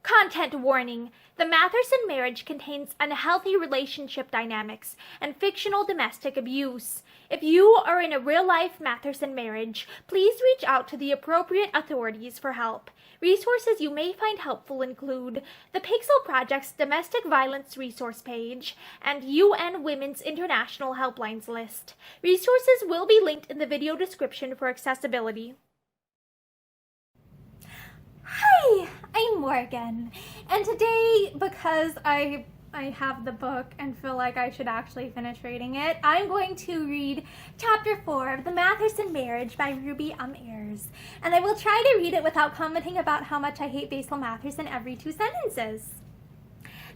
Content warning. The Matherson Marriage contains unhealthy relationship dynamics and fictional domestic abuse. If you are in a real-life Matherson marriage, please reach out to the appropriate authorities for help. Resources you may find helpful include the Pixel Project's Domestic Violence Resource page and UN Women's International Helplines list. Resources will be linked in the video description for accessibility. Hi, I'm Morgan, and today, because I have the book and feel like I should actually finish reading it, I'm going to read Chapter 4 of The Matherson Marriage by Ruby Ayres, and I will try to read it without commenting about how much I hate Basil Matherson every 2 sentences.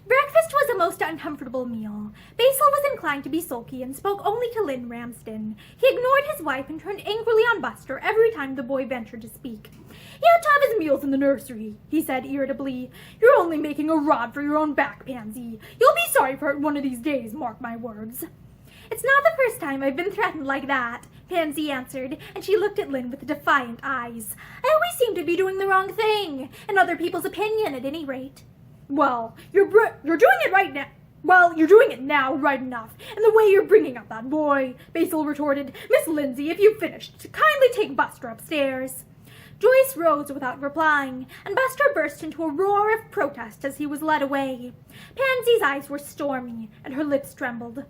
Breakfast was a most uncomfortable meal. Basil was inclined to be sulky and spoke only to Lynn Ramsden. He ignored his wife and turned angrily on Buster every time the boy ventured to speak. "He ought to have his meals in the nursery," he said irritably. "You're only making a rod for your own back, Pansy. You'll be sorry for it one of these days, mark my words." "It's not the first time I've been threatened like that," Pansy answered, and she looked at Lynn with defiant eyes. "I always seem to be doing the wrong thing, in other people's opinion at any rate." "Well, you're doing it right now. Well, you're doing it now right enough, and the way you're bringing up that boy," Basil retorted. "Miss Lindsay, if you've finished, kindly take Buster upstairs." Joyce rose without replying, and Buster burst into a roar of protest as he was led away. Pansy's eyes were stormy, and her lips trembled.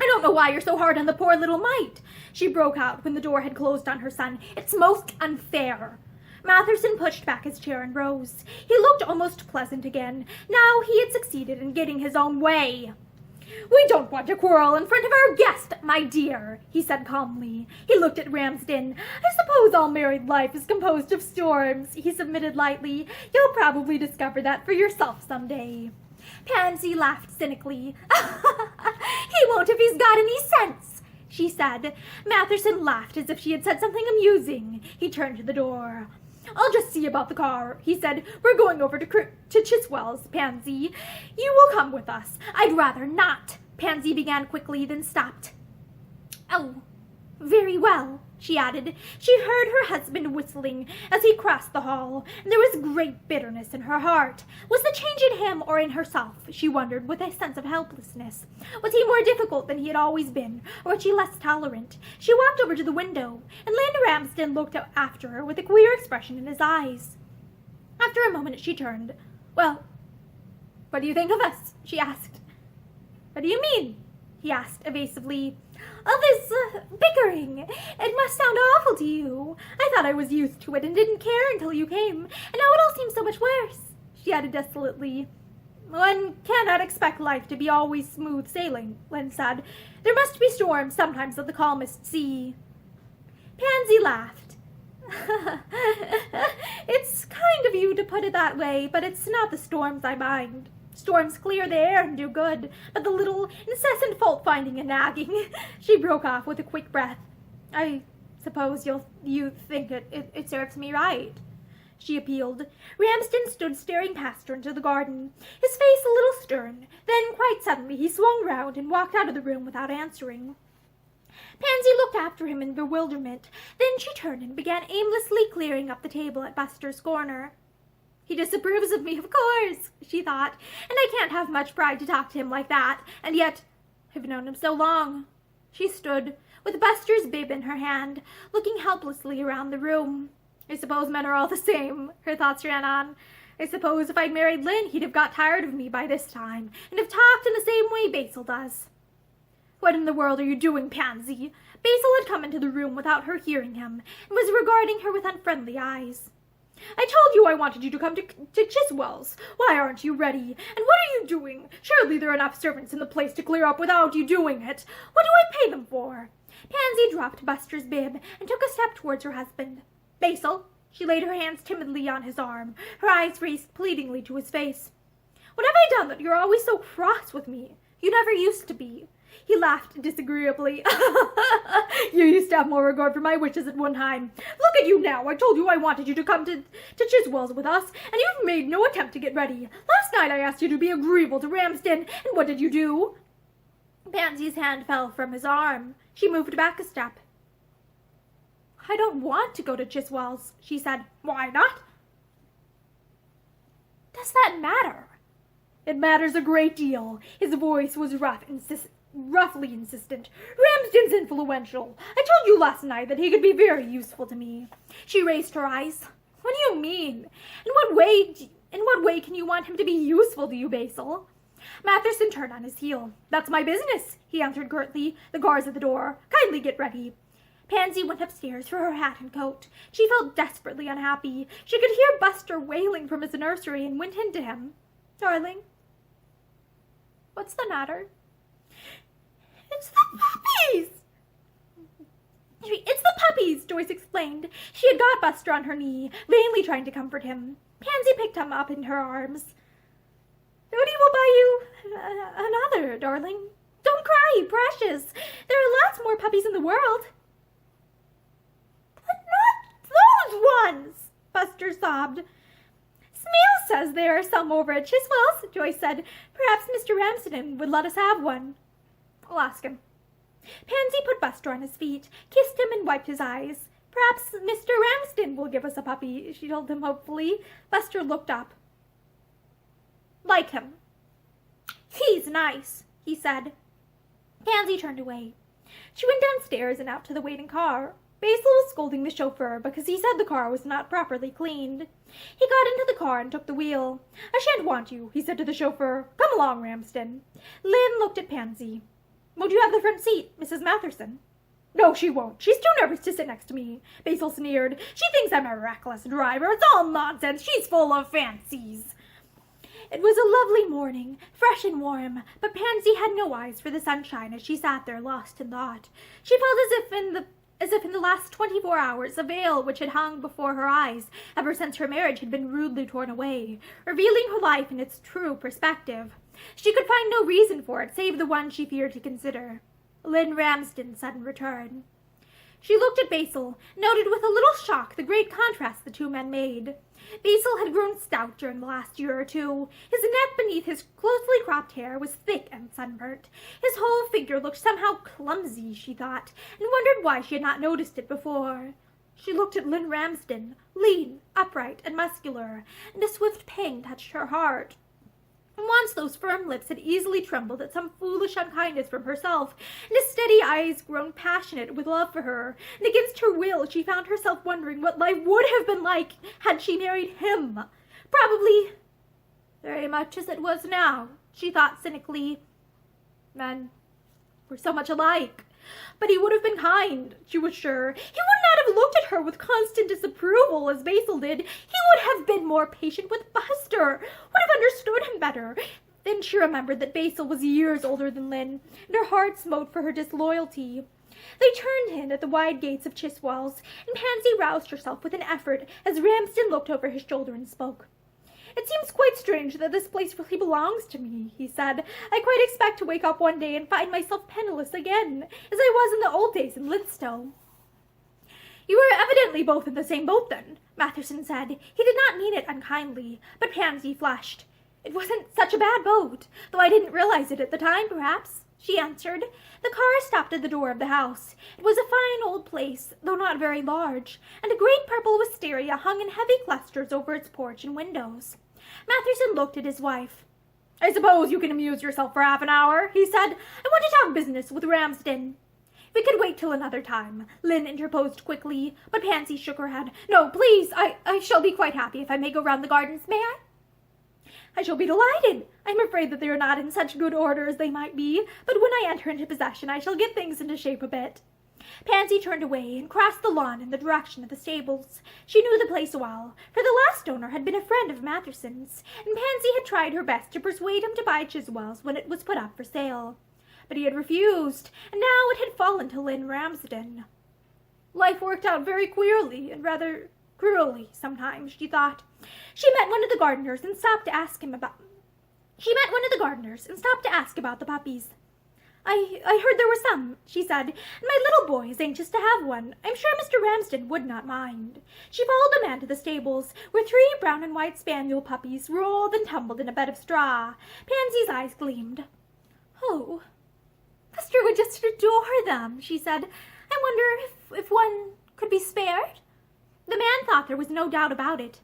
"I don't know why you're so hard on the poor little mite," she broke out when the door had closed on her son. "It's most unfair." Matherson pushed back his chair and rose. He looked almost pleasant again. Now he had succeeded in getting his own way. "We don't want to quarrel in front of our guest, my dear," he said calmly. He looked at Ramsden. "I suppose all married life is composed of storms," he submitted lightly. "You'll probably discover that for yourself someday." Pansy laughed cynically. "He won't if he's got any sense," she said. Matherson laughed as if she had said something amusing. He turned to the door. "I'll just see about the car," he said. "We're going over to Chiswell's, Pansy. You will come with us." "I'd rather not," Pansy began quickly, then stopped. "Oh, very well," she added. She heard her husband whistling as he crossed the hall, and there was great bitterness in her heart. Was the change in him or in herself, she wondered, with a sense of helplessness? Was he more difficult than he had always been, or was she less tolerant? She walked over to the window, and Lynn Ramsden looked after her with a queer expression in his eyes. After a moment she turned. "Well, what do you think of us?" she asked. "What do you mean?" he asked evasively. "All this bickering. It must sound awful to you. I thought I was used to it and didn't care until you came, and now it all seems so much worse," she added desolately. "One cannot expect life to be always smooth sailing," Lynn said. "There must be storms sometimes at the calmest sea." Pansy laughed. "It's kind of you to put it that way, but it's not the storms I mind. Storms clear the air and do good, but the little incessant fault-finding and nagging," she broke off with a quick breath. "I suppose you think it serves me right," she appealed. Ramsden stood staring past her into the garden, his face a little stern. Then, quite suddenly, he swung round and walked out of the room without answering. Pansy looked after him in bewilderment. Then she turned and began aimlessly clearing up the table at Buster's corner. "He disapproves of me, of course," she thought, "and I can't have much pride to talk to him like that, and yet I've known him so long." She stood, with Buster's bib in her hand, looking helplessly around the room. "I suppose men are all the same," her thoughts ran on. "I suppose if I'd married Lynn, he'd have got tired of me by this time, and have talked in the same way Basil does." "What in the world are you doing, Pansy?" Basil had come into the room without her hearing him, and was regarding her with unfriendly eyes. "I told you I wanted you to come to Chiswell's. Why aren't you ready? And what are you doing? Surely there are enough servants in the place to clear up without you doing it. What do I pay them for?" Pansy dropped Buster's bib and took a step towards her husband. "Basil," she laid her hands timidly on his arm. Her eyes raised pleadingly to his face. "What have I done that you're always so cross with me? You never used to be." He laughed disagreeably. "You used to have more regard for my wishes at one time. Look at you now. I told you I wanted you to come to Chiswell's with us, and you've made no attempt to get ready. Last night I asked you to be agreeable to Ramsden, and what did you do?" Pansy's hand fell from his arm. She moved back a step. "I don't want to go to Chiswell's," she said. "Why not?" does that matter?" "It matters a great deal." His voice was roughly insistent. "Ramsden's influential. I told you last night that he could be very useful to me." She raised her eyes. "What do you mean? In what way can you want him to be useful to you, Basil?" Matherson turned on his heel. "That's my business," he answered curtly. "The car's at the door. Kindly get ready." Pansy went upstairs for her hat and coat. She felt desperately unhappy. She could hear Buster wailing from his nursery and went in to him. "Darling, what's the matter?" "It's the puppies!" "It's the puppies," Joyce explained. She had got Buster on her knee, vainly trying to comfort him. Pansy picked him up in her arms. "Dodie will buy you another, darling. Don't cry, precious. There are lots more puppies in the world." "But not those ones," Buster sobbed. "Smale says there are some over at Chiswell's," Joyce said. "Perhaps Mr. Ramsden would let us have one." "I'll ask him." Pansy put Buster on his feet, kissed him, and wiped his eyes. "Perhaps Mr. Ramsden will give us a puppy," she told him hopefully. Buster looked up. "Like him." "He's nice," he said. Pansy turned away. She went downstairs and out to the waiting car. Basil was scolding the chauffeur because he said the car was not properly cleaned. He got into the car and took the wheel. "I shan't want you," he said to the chauffeur. "Come along, Ramsden." Lynn looked at Pansy. "Won't you have the front seat, Mrs. Matherson?" "No, she won't. She's too nervous to sit next to me," Basil sneered. "She thinks I'm a reckless driver. It's all nonsense. She's full of fancies." It was a lovely morning, fresh and warm, but Pansy had no eyes for the sunshine as she sat there lost in thought. She felt as if in the last 24 hours a veil which had hung before her eyes ever since her marriage had been rudely torn away, revealing her life in its true perspective. She could find no reason for it save the one she feared to consider: Lynn Ramsden's sudden return. She looked at Basil, noted with a little shock the great contrast the two men made. Basil had grown stout during the last year or two. His neck beneath his closely cropped hair was thick and sunburnt. His whole figure looked somehow clumsy, she thought, and wondered why she had not noticed it before. She looked at Lynn Ramsden, lean, upright, and muscular, and a swift pang touched her heart. Once those firm lips had easily trembled at some foolish unkindness from herself, and his steady eyes grown passionate with love for her, and against her will she found herself wondering what life would have been like had she married him. Probably very much as it was now, she thought cynically. Men were so much alike. But he would have been kind, she was sure. He would not have looked at her with constant disapproval as Basil did. He would have been more patient with Buster, would have understood him better. Then she remembered that Basil was years older than Lynn, and her heart smote for her disloyalty. They turned in at the wide gates of Chiswell's, and Pansy roused herself with an effort as Ramsden looked over his shoulder and spoke. "It seems quite strange that this place really belongs to me," he said. "I quite expect to wake up one day and find myself penniless again, as I was in the old days in Linstow." "You were evidently both in the same boat, then," Matherson said. He did not mean it unkindly, but Pansy flushed. "It wasn't such a bad boat, though I didn't realize it at the time, perhaps," she answered. The car stopped at the door of the house. It was a fine old place, though not very large, and a great purple wisteria hung in heavy clusters over its porch and windows. Matherson looked at his wife. "I suppose you can amuse yourself for half an hour," he said. "I want to talk business with Ramsden." "We could wait till another time," Lynn interposed quickly, but Pansy shook her head. "No, please, I shall be quite happy if I may go round the gardens, may I?" "I shall be delighted. I'm afraid that they are not in such good order as they might be, but when I enter into possession I shall get things into shape a bit." Pansy turned away and crossed the lawn in the direction of the stables. She knew the place well, for the last owner had been a friend of Matherson's, and Pansy had tried her best to persuade him to buy Chiswell's when it was put up for sale. But he had refused, and now it had fallen to Lynn Ramsden. Life worked out very queerly and rather cruelly sometimes, she thought. She met one of the gardeners and stopped to ask about the puppies. I heard there were some," she said, "and my little boy is anxious to have one. I'm sure Mr. Ramsden would not mind." She followed the man to the stables, where 3 brown and white spaniel puppies rolled and tumbled in a bed of straw. Pansy's eyes gleamed. "Oh, Buster would just adore them," she said. "I wonder if one could be spared?" The man thought there was no doubt about it.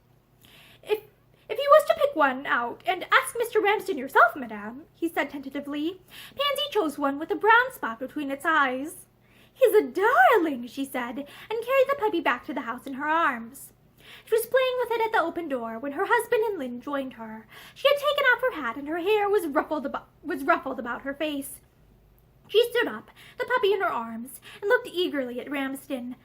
If If you was to pick one out and ask Mr. Ramsden yourself, madame, he said tentatively. Pansy chose one with a brown spot between its eyes. He's a darling, she said, and carried the puppy back to the house in her arms. She was playing with it at the open door when her husband and Lynn joined her. She had taken off her hat and her hair was ruffled about her face. She stood up, the puppy in her arms, and looked eagerly at Ramsden.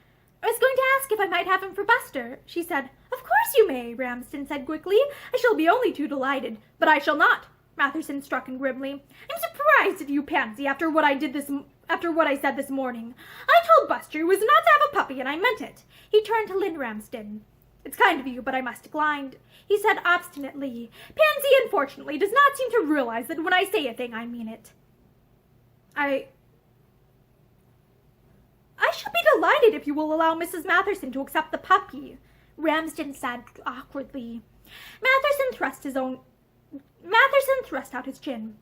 I was going to ask if I might have him for Buster, she said. Of course you may, Ramsden said quickly. I shall be only too delighted. But I shall not, Matherson struck in grimly. I'm surprised at you, Pansy, after what I said this morning. I told Buster he was not to have a puppy, and I meant it. He turned to Lynn Ramsden. It's kind of you, but I must decline, he said obstinately. Pansy, unfortunately, does not seem to realize that when I say a thing, I mean it. I shall be delighted if you will allow Mrs. Matherson to accept the puppy, Ramsden said awkwardly. Matherson thrust out his chin.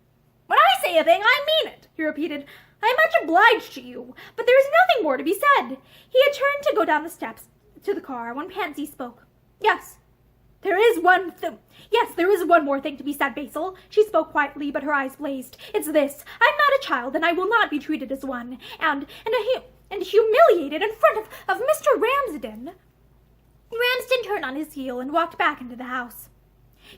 When I say a thing, I mean it, he repeated. I am much obliged to you, but there is nothing more to be said. He had turned to go down the steps to the car when Pansy spoke. There is one more thing to be said, Basil. She spoke quietly, but her eyes blazed. It's this. I'm not a child, and I will not be treated as one. And humiliated in front of Mr. Ramsden. Ramsden turned on his heel and walked back into the house.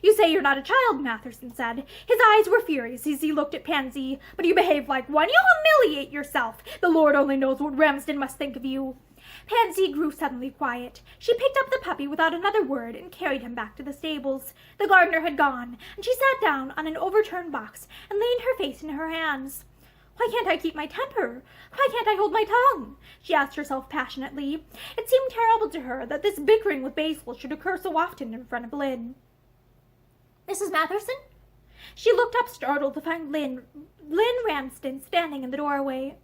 You say you're not a child, Matherson said. His eyes were furious as he looked at Pansy. But you behave like one. You humiliate yourself. The Lord only knows what Ramsden must think of you. Pansy grew suddenly quiet. She picked up the puppy without another word and carried him back to the stables. The gardener had gone, and she sat down on an overturned box and leaned her face in her hands. Why can't I keep my temper? Why can't I hold my tongue? She asked herself passionately. It seemed terrible to her that this bickering with Basil should occur so often in front of Lynn. Mrs. Matherson? She looked up startled to find Lynn Ramsden standing in the doorway.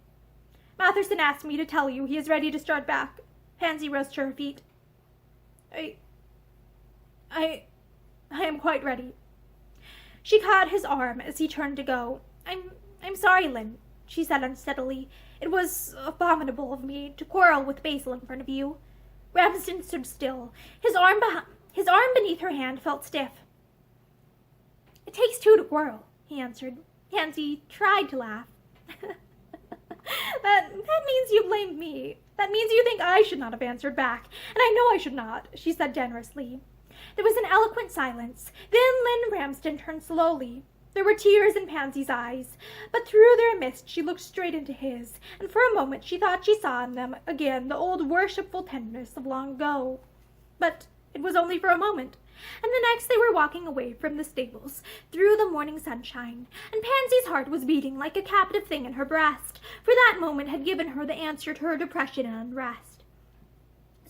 Matherson asked me to tell you he is ready to start back. Pansy rose to her feet. I am quite ready. She caught his arm as he turned to go. I'm sorry, Lynn, she said unsteadily. It was abominable of me to quarrel with Basil in front of you. Ramsden stood still. His arm beneath her hand felt stiff. It takes two to quarrel, he answered. Pansy tried to laugh. That means you blamed me. That means you think I should not have answered back. And I know I should not, she said generously. There was an eloquent silence. Then Lynn Ramsden turned slowly. There were tears in Pansy's eyes, but through their mist she looked straight into his, and for a moment she thought she saw in them again the old worshipful tenderness of long ago. But it was only for a moment, and the next they were walking away from the stables, through the morning sunshine, and Pansy's heart was beating like a captive thing in her breast, for that moment had given her the answer to her depression and unrest.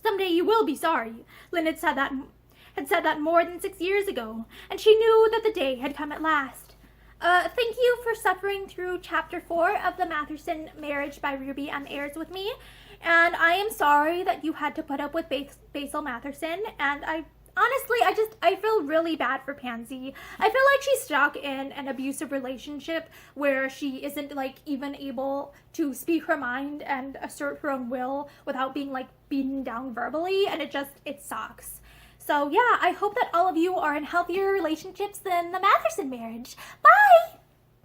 Someday you will be sorry, Lynn had said that more than 6 years ago, and she knew that the day had come at last. Thank you for suffering through Chapter 4 of the Matherson Marriage by Ruby and Ayres with me, and I am sorry that you had to put up with Basil Matherson, and I feel really bad for Pansy. I feel like she's stuck in an abusive relationship where she isn't, even able to speak her mind and assert her own will without being, beaten down verbally, and it sucks. So, yeah, I hope that all of you are in healthier relationships than the Matherson marriage. Bye!